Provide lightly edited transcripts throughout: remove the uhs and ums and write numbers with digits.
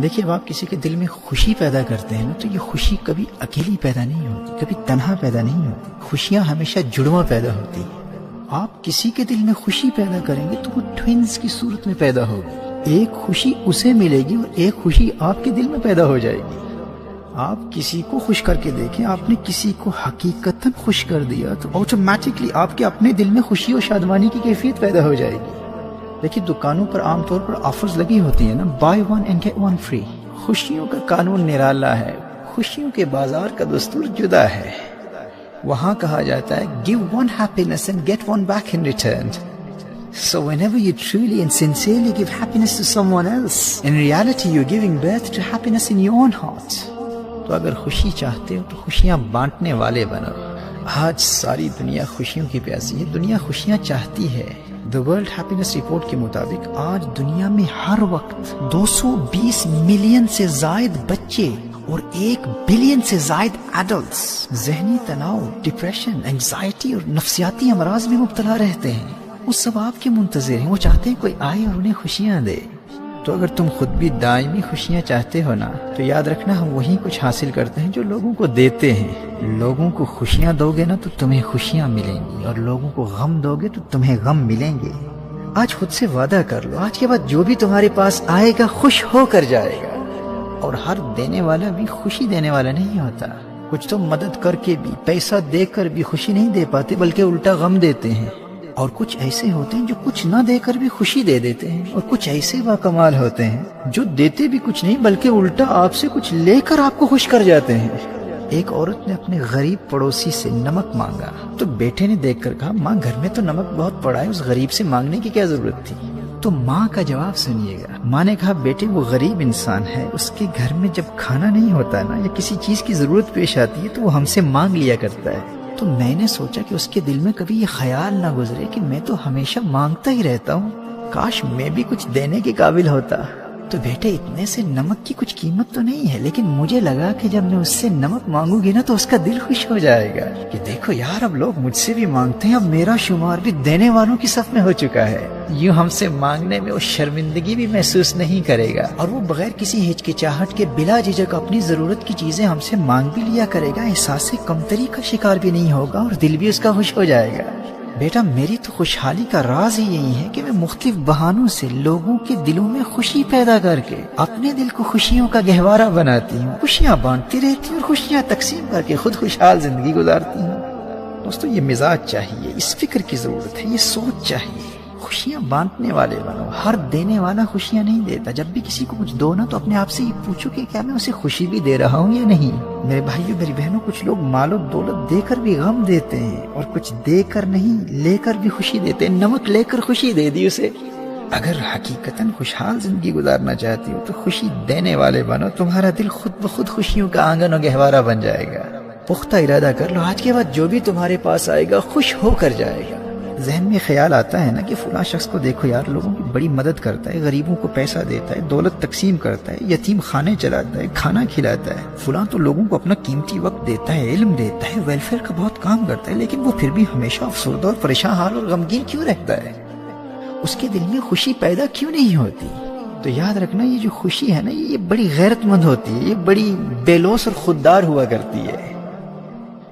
دیکھیے اب آپ کسی کے دل میں خوشی پیدا کرتے ہیں نا تو یہ خوشی کبھی اکیلی پیدا نہیں ہوتی، کبھی تنہا پیدا نہیں ہوتی، خوشیاں ہمیشہ جڑواں پیدا ہوتی ہیں۔ آپ کسی کے دل میں خوشی پیدا کریں گے تو وہ ٹوینز کی صورت میں پیدا ہوگی، ایک خوشی اسے ملے گی اور ایک خوشی آپ کے دل میں پیدا ہو جائے گی۔ آپ کسی کو خوش کر کے دیکھیں، آپ نے کسی کو حقیقتاً خوش کر دیا تو آٹومیٹکلی آپ کے اپنے دل میں خوشی اور شادمانی کی کیفیت پیدا ہو جائے گی۔ دیکھیے دکانوں پر عام طور پر آفرز لگی ہوتی ہیں نا، buy one and get one free. خوشیوں کا قانون نرالا ہے، خوشیوں کے بازار کا دستور جدا ہے۔ وہاں کہا جاتا ہے give one happiness and get one back in return. So whenever you truly and sincerely give happiness to someone else, in reality you're giving birth to happiness in your own heart. تو اگر خوشی چاہتے ہو تو خوشیاں بانٹنے والے بنو۔ آج ساری دنیا خوشیوں کی پیاسی ہے، دنیا خوشیاں چاہتی ہے۔ The World Happiness Report کے مطابق آج دنیا میں ہر وقت 220 ملین سے زائد بچے اور 1 بلین سے زائد ایڈلٹس ذہنی تناؤ، ڈپریشن، انگزائٹی اور نفسیاتی امراض میں مبتلا رہتے ہیں۔ وہ سب آپ کے منتظر ہیں، وہ چاہتے ہیں کوئی آئے اور انہیں خوشیاں دے۔ تو اگر تم خود بھی دائمی خوشیاں چاہتے ہو نا تو یاد رکھنا ہم وہی کچھ حاصل کرتے ہیں جو لوگوں کو دیتے ہیں۔ لوگوں کو خوشیاں دو گے نا تو تمہیں خوشیاں ملیں گی، اور لوگوں کو غم دو گے تو تمہیں غم ملیں گے۔ آج خود سے وعدہ کر لو آج کے بعد جو بھی تمہارے پاس آئے گا خوش ہو کر جائے گا۔ اور ہر دینے والا بھی خوشی دینے والا نہیں ہوتا۔ کچھ تو مدد کر کے بھی، پیسہ دے کر بھی خوشی نہیں دے پاتے بلکہ الٹا غم دیتے ہیں، اور کچھ ایسے ہوتے ہیں جو کچھ نہ دے کر بھی خوشی دے دیتے ہیں، اور کچھ ایسے باکمال ہوتے ہیں جو دیتے بھی کچھ نہیں بلکہ الٹا آپ سے کچھ لے کر آپ کو خوش کر جاتے ہیں۔ ایک عورت نے اپنے غریب پڑوسی سے نمک مانگا تو بیٹے نے دیکھ کر کہا ماں گھر میں تو نمک بہت پڑا ہے، اس غریب سے مانگنے کی کیا ضرورت تھی؟ تو ماں کا جواب سنیے گا۔ ماں نے کہا بیٹے وہ غریب انسان ہے، اس کے گھر میں جب کھانا نہیں ہوتا نا یا کسی چیز کی ضرورت پیش آتی ہے تو وہ ہم سے مانگ لیا کرتا ہے۔ تو میں نے سوچا کہ اس کے دل میں کبھی یہ خیال نہ گزرے کہ میں تو ہمیشہ مانگتا ہی رہتا ہوں، کاش میں بھی کچھ دینے کے قابل ہوتا۔ تو بیٹے اتنے سے نمک کی کچھ قیمت تو نہیں ہے، لیکن مجھے لگا کہ جب میں اس سے نمک مانگوں گی نا تو اس کا دل خوش ہو جائے گا کہ دیکھو یار اب لوگ مجھ سے بھی مانگتے ہیں، اب میرا شمار بھی دینے والوں کی صف میں ہو چکا ہے۔ یوں ہم سے مانگنے میں وہ شرمندگی بھی محسوس نہیں کرے گا، اور وہ بغیر کسی ہچکچاہٹ کے بلا جھجک اپنی ضرورت کی چیزیں ہم سے مانگ بھی لیا کرے گا، احساس کمتری کا شکار بھی نہیں ہوگا اور دل بھی اس کا خوش ہو جائے گا۔ بیٹا میری تو خوشحالی کا راز ہی یہی ہے کہ میں مختلف بہانوں سے لوگوں کے دلوں میں خوشی پیدا کر کے اپنے دل کو خوشیوں کا گہوارہ بناتی ہوں، خوشیاں بانٹتی رہتی ہوں اور خوشیاں تقسیم کر کے خود خوشحال زندگی گزارتی ہوں۔ دوستو یہ مزاج چاہیے، اس فکر کی ضرورت ہے، یہ سوچ چاہیے۔ خوشیاں بانٹنے والے بنو، ہر دینے والا خوشیاں نہیں دیتا۔ جب بھی کسی کو کچھ دو نا تو اپنے آپ سے یہ پوچھو کہ کیا میں اسے خوشی بھی دے رہا ہوں یا نہیں۔ میرے بھائیو میری بہنوں، کچھ لوگ مال و دولت دے کر بھی غم دیتے ہیں، اور کچھ دے کر نہیں لے کر بھی خوشی دیتے ہیں۔ نمک لے کر خوشی دے دی اسے۔ اگر حقیقتاً خوشحال زندگی گزارنا چاہتی ہو تو خوشی دینے والے بنو، تمہارا دل خود بخود خوشیوں کا آنگن و گہوارہ بن جائے گا۔ پختہ ارادہ کر لو آج کے بعد جو بھی تمہارے پاس آئے گا خوش ہو کر جائے گا۔ ذہن میں خیال آتا ہے نا کہ فلاں شخص کو دیکھو یار، لوگوں کی بڑی مدد کرتا ہے، غریبوں کو پیسہ دیتا ہے، دولت تقسیم کرتا ہے، یتیم خانے چلاتا ہے، کھانا کھلاتا ہے، فلاں تو لوگوں کو اپنا قیمتی وقت دیتا ہے، علم دیتا ہے، ویلفیئر کا بہت کام کرتا ہے، لیکن وہ پھر بھی ہمیشہ افسردہ اور پریشان حال اور غمگین کیوں رہتا ہے؟ اس کے دل میں خوشی پیدا کیوں نہیں ہوتی؟ تو یاد رکھنا یہ جو خوشی ہے نا یہ بڑی غیرت مند ہوتی ہے، یہ بڑی بے لوث اور خوددار ہوا کرتی ہے۔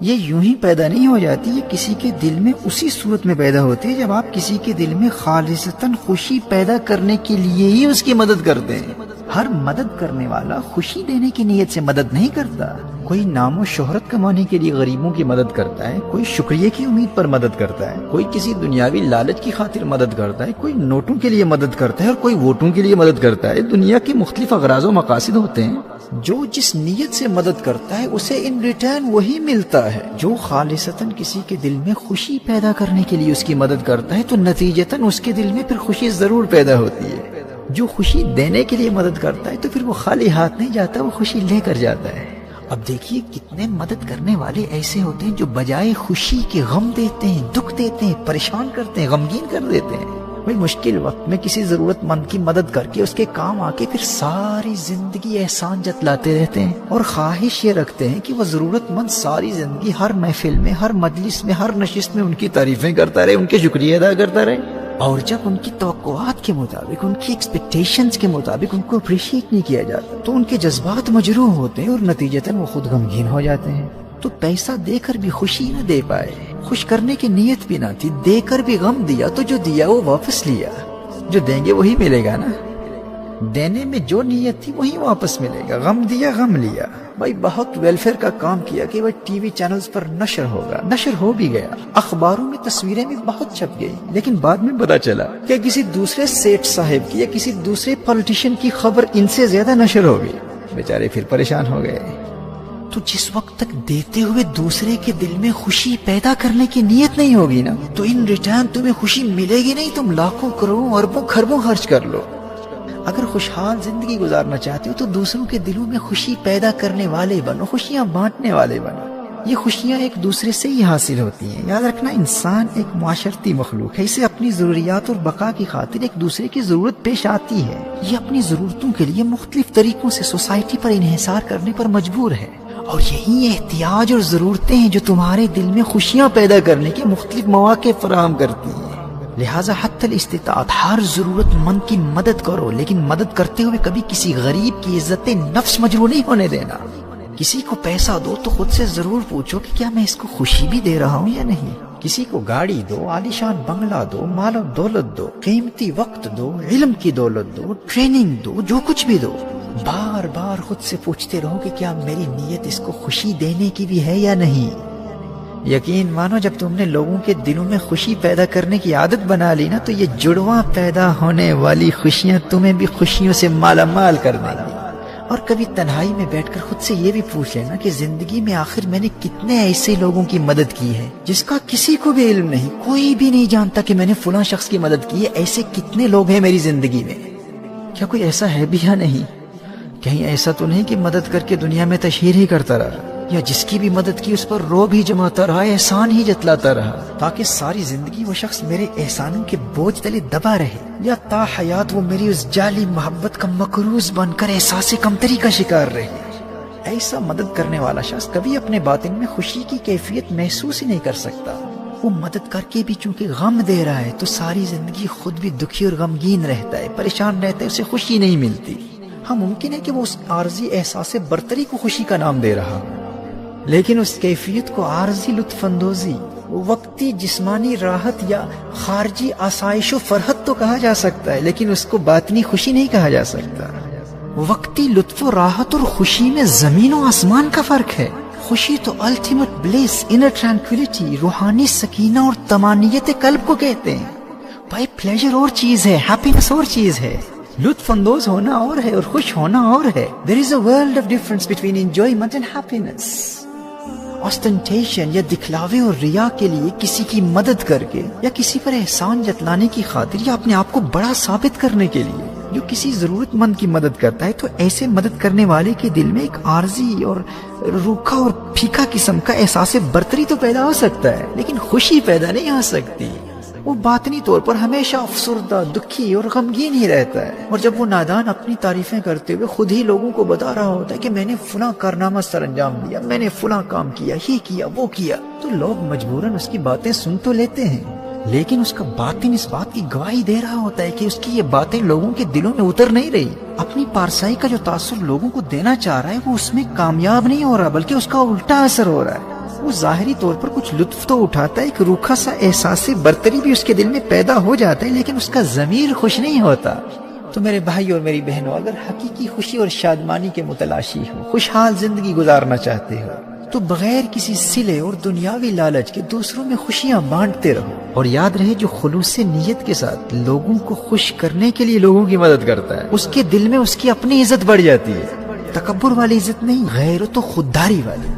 یہ یوں ہی پیدا نہیں ہو جاتی، یہ کسی کے دل میں اسی صورت میں پیدا ہوتی ہے جب آپ کسی کے دل میں خالصتاً خوشی پیدا کرنے کے لیے ہی اس کی مدد کرتے ہیں۔ ہر مدد کرنے والا خوشی دینے کی نیت سے مدد نہیں کرتا۔ کوئی نام و شہرت کمانے کے لیے غریبوں کی مدد کرتا ہے، کوئی شکریہ کی امید پر مدد کرتا ہے، کوئی کسی دنیاوی لالچ کی خاطر مدد کرتا ہے، کوئی نوٹوں کے لیے مدد کرتا ہے اور کوئی ووٹوں کے لیے مدد کرتا ہے۔ دنیا کے مختلف اغراض و مقاصد ہوتے ہیں۔ جو جس نیت سے مدد کرتا ہے اسے ان ریٹرن وہی ملتا ہے۔ جو خالصتاً کسی کے دل میں خوشی پیدا کرنے کے لیے اس کی مدد کرتا ہے تو نتیجتاً اس کے دل میں پھر خوشی ضرور پیدا ہوتی ہے۔ جو خوشی دینے کے لیے مدد کرتا ہے تو پھر وہ خالی ہاتھ نہیں جاتا، وہ خوشی لے کر جاتا ہے۔ اب دیکھیے کتنے مدد کرنے والے ایسے ہوتے ہیں جو بجائے خوشی کے غم دیتے ہیں، دکھ دیتے ہیں، پریشان کرتے ہیں، غمگین کر دیتے ہیں۔ بھئی مشکل وقت میں کسی ضرورت مند کی مدد کر کے اس کے کام آ کے پھر ساری زندگی احسان جتلاتے رہتے ہیں، اور خواہش یہ رکھتے ہیں کہ وہ ضرورت مند ساری زندگی ہر محفل میں، ہر مجلس میں، ہر نشست میں ان کی تعریفیں کرتا رہے، ان کے شکریہ ادا کرتا رہے۔ اور جب ان کی توقعات کے مطابق، ان کی ایکسپیکٹیشنز کے مطابق ان کو اپریشیٹ نہیں کیا جاتا تو ان کے جذبات مجروح ہوتے ہیں اور نتیجتاً وہ خود غمگین ہو جاتے ہیں۔ تو پیسہ دے کر بھی خوشی نہ دے پائے، خوش کرنے کی نیت بھی نہ تھی، دے کر بھی غم دیا تو جو دیا وہ واپس لیا، جو دیں گے وہی ملے گا نا۔ دینے میں جو نیت تھی وہی واپس ملے گا، غم دیا غم لیا۔ بھائی بہت ویلفیئر کا کام کیا کہ وہ ٹی وی چینلز پر نشر ہوگا، نشر ہو بھی گیا، اخباروں میں تصویریں بھی بہت چھپ گئی، لیکن بعد میں پتا چلا کہ کسی دوسرے سیٹ صاحب کی یا کسی دوسرے پولیٹیشین کی خبر ان سے زیادہ نشر ہو گئی، بیچارے پھر پریشان ہو گئے۔ تو جس وقت تک دیتے ہوئے دوسرے کے دل میں خوشی پیدا کرنے کی نیت نہیں ہوگی نا، تو ان ریٹرن تمہیں خوشی ملے گی نہیں، تم لاکھوں کروڑوں اربوں خربوں خرچ کر لو۔ اگر خوشحال زندگی گزارنا چاہتے ہو تو دوسروں کے دلوں میں خوشی پیدا کرنے والے بنو، خوشیاں بانٹنے والے بنو۔ یہ خوشیاں ایک دوسرے سے ہی حاصل ہوتی ہیں۔ یاد رکھنا، انسان ایک معاشرتی مخلوق ہے، اسے اپنی ضروریات اور بقا کی خاطر ایک دوسرے کی ضرورت پیش آتی ہے۔ یہ اپنی ضرورتوں کے لیے مختلف طریقوں سے سوسائٹی پر انحصار کرنے پر مجبور ہے، اور یہی احتیاج اور ضرورتیں ہیں جو تمہارے دل میں خوشیاں پیدا کرنے کے مختلف مواقع فراہم کرتی ہیں۔ لہٰذا حتی الاستطاعت ہر ضرورت مند کی مدد کرو، لیکن مدد کرتے ہوئے کبھی کسی غریب کی عزت نفس مجروح نہیں ہونے دینا۔ کسی کو پیسہ دو تو خود سے ضرور پوچھو کہ کیا میں اس کو خوشی بھی دے رہا ہوں یا نہیں۔ کسی کو گاڑی دو، عالیشان بنگلہ دو، مال و دولت دو، قیمتی وقت دو، علم کی دولت دو، ٹریننگ دو، جو کچھ بھی دو، بار بار خود سے پوچھتے رہو کہ کیا میری نیت اس کو خوشی دینے کی بھی ہے یا نہیں۔ یقین مانو، جب تم نے لوگوں کے دلوں میں خوشی پیدا کرنے کی عادت بنا لی نا، تو یہ جڑواں پیدا ہونے والی خوشیاں تمہیں بھی خوشیوں سے مالا مال کر دیں گی۔ اور کبھی تنہائی میں بیٹھ کر خود سے یہ بھی پوچھ لینا کہ زندگی میں آخر میں نے کتنے ایسے لوگوں کی مدد کی ہے جس کا کسی کو بھی علم نہیں، کوئی بھی نہیں جانتا کہ میں نے فلاں شخص کی مدد کی ہے۔ ایسے کتنے لوگ ہیں میری زندگی میں؟ کیا کوئی ایسا ہے بھی یا نہیں؟ کہیں ایسا تو نہیں کہ مدد کر کے دنیا میں تشہیر ہی کرتا رہا، یا جس کی بھی مدد کی اس پر روب ہی جماتا رہا، احسان ہی جتلاتا رہا، تاکہ ساری زندگی وہ شخص میرے احسانوں کے بوجھ تلے دبا رہے، یا تا حیات وہ میری اس جعلی محبت کا مقروض بن کر احساس کمتری کا شکار رہے۔ ایسا مدد کرنے والا شخص کبھی اپنے باطن میں خوشی کی کیفیت محسوس ہی نہیں کر سکتا۔ وہ مدد کر کے بھی چونکہ غم دے رہا ہے تو ساری زندگی خود بھی دکھی اور غمگین رہتا ہے، پریشان رہتا ہے، اسے خوشی نہیں ملتی۔ ہاں، ممکن ہے کہ وہ اس عارضی احساس برتری کو خوشی کا نام دے رہا، لیکن اس کیفیت کو عارضی لطف اندوزی، وقتی جسمانی راحت یا خارجی آسائش و فرحت تو کہا جا سکتا ہے، لیکن اس کو باطنی خوشی نہیں کہا جا سکتا۔ وقتی لطف و راحت اور خوشی میں زمین و آسمان کا فرق ہے۔ خوشی تو الٹیمیٹ بلیس، انر ٹرانکویلٹی، روحانی سکینہ اور طمانینت قلب کو کہتے ہیں۔ بھائی پلیجر اور چیز ہے، ہیپینس اور چیز ہے، لطف اندوز ہونا اور ہے اور خوش ہونا اور ہے۔ There is a world of difference between enjoyment and happiness۔ Ostentation یا دکھلاوے اور ریا کے لیے کسی کی مدد کر کے یا کسی پر احسان جتلانے کی خاطر یا اپنے آپ کو بڑا ثابت کرنے کے لیے جو کسی ضرورت مند کی مدد کرتا ہے، تو ایسے مدد کرنے والے کے دل میں ایک عارضی اور روکھا اور پھیکا قسم کا احساس برتری تو پیدا ہو سکتا ہے، لیکن خوشی پیدا نہیں ہو سکتی۔ وہ باطنی طور پر ہمیشہ افسردہ، دکھی اور غمگین ہی رہتا ہے۔ اور جب وہ نادان اپنی تعریفیں کرتے ہوئے خود ہی لوگوں کو بتا رہا ہوتا ہے کہ میں نے فلاں کارنامہ سر انجام دیا، میں نے فلاں کام کیا، یہ کیا، وہ کیا، تو لوگ مجبوراً اس کی باتیں سن تو لیتے ہیں، لیکن اس کا باطن اس بات کی گواہی دے رہا ہوتا ہے کہ اس کی یہ باتیں لوگوں کے دلوں میں اتر نہیں رہی۔ اپنی پارسائی کا جو تاثر لوگوں کو دینا چاہ رہا ہے وہ اس میں کامیاب نہیں ہو رہا، بلکہ اس کا الٹا اثر ہو رہا ہے۔ وہ ظاہری طور پر کچھ لطف تو اٹھاتا ہے، ایک روکھا سا احساس برتری بھی اس کے دل میں پیدا ہو جاتا ہے، لیکن اس کا ضمیر خوش نہیں ہوتا۔ تو میرے بھائی اور میری بہنوں، اگر حقیقی خوشی اور شادمانی کے متلاشی ہو، خوشحال زندگی گزارنا چاہتے ہو، تو بغیر کسی صلے اور دنیاوی لالچ کے دوسروں میں خوشیاں بانٹتے رہو۔ اور یاد رہے، جو خلوص نیت کے ساتھ لوگوں کو خوش کرنے کے لیے لوگوں کی مدد کرتا ہے، اس کے دل میں اس کی اپنی عزت بڑھ جاتی ہے۔ تکبر والی عزت نہیں، غیرت و خودداری والی۔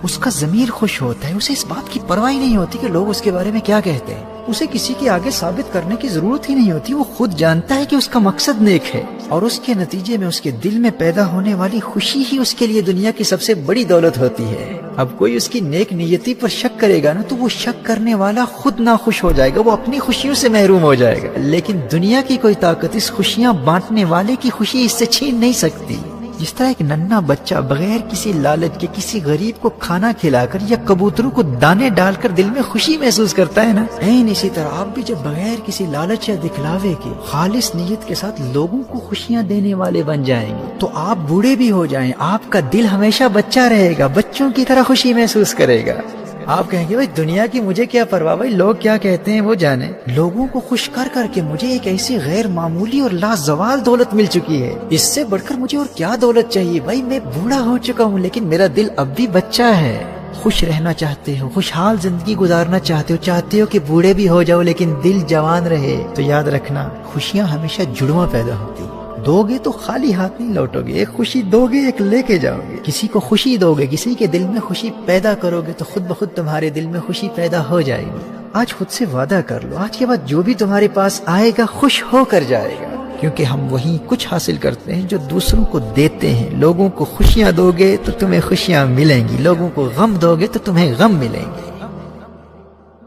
اس کا ضمیر خوش ہوتا ہے، اسے اس بات کی پرواہ نہیں ہوتی کہ لوگ اس کے بارے میں کیا کہتے ہیں، اسے کسی کے آگے ثابت کرنے کی ضرورت ہی نہیں ہوتی۔ وہ خود جانتا ہے کہ اس کا مقصد نیک ہے، اور اس کے نتیجے میں اس کے دل میں پیدا ہونے والی خوشی ہی اس کے لیے دنیا کی سب سے بڑی دولت ہوتی ہے۔ اب کوئی اس کی نیک نیتی پر شک کرے گا نا، تو وہ شک کرنے والا خود ناخوش ہو جائے گا، وہ اپنی خوشیوں سے محروم ہو جائے گا، لیکن دنیا کی کوئی طاقت اس خوشیاں بانٹنے والے کی خوشی اس سے چھین نہیں سکتی۔ جس طرح ایک ننھا بچہ بغیر کسی لالچ کے کسی غریب کو کھانا کھلا کر یا کبوتروں کو دانے ڈال کر دل میں خوشی محسوس کرتا ہے نا، اسی طرح آپ بھی جب بغیر کسی لالچ یا دکھلاوے کے خالص نیت کے ساتھ لوگوں کو خوشیاں دینے والے بن جائیں گے تو آپ بوڑھے بھی ہو جائیں، آپ کا دل ہمیشہ بچہ رہے گا، بچوں کی طرح خوشی محسوس کرے گا۔ آپ کہیں گے بھائی دنیا کی مجھے کیا پرواہ، بھائی لوگ کیا کہتے ہیں وہ جانے، لوگوں کو خوش کر کر کے مجھے ایک ایسی غیر معمولی اور لازوال دولت مل چکی ہے، اس سے بڑھ کر مجھے اور کیا دولت چاہیے؟ بھائی میں بوڑھا ہو چکا ہوں لیکن میرا دل اب بھی بچہ ہے۔ خوش رہنا چاہتے ہو، خوشحال زندگی گزارنا چاہتے ہو کہ بوڑھے بھی ہو جاؤ لیکن دل جوان رہے، تو یاد رکھنا خوشیاں ہمیشہ جڑواں پیدا ہوتی، دو گے تو خالی ہاتھ نہیں لوٹو گے، ایک خوشی دو گے ایک لے کے جاؤ گے، کسی کو خوشی دو گے، کسی کے دل میں خوشی پیدا کرو گے تو خود بخود تمہارے دل میں خوشی پیدا ہو جائے گی۔ آج خود سے وعدہ کر لو، آج کے بعد جو بھی تمہارے پاس آئے گا خوش ہو کر جائے گا، کیونکہ ہم وہی کچھ حاصل کرتے ہیں جو دوسروں کو دیتے ہیں۔ لوگوں کو خوشیاں دو گے تو تمہیں خوشیاں ملیں گی، لوگوں کو غم دو گے تو تمہیں غم ملیں گے۔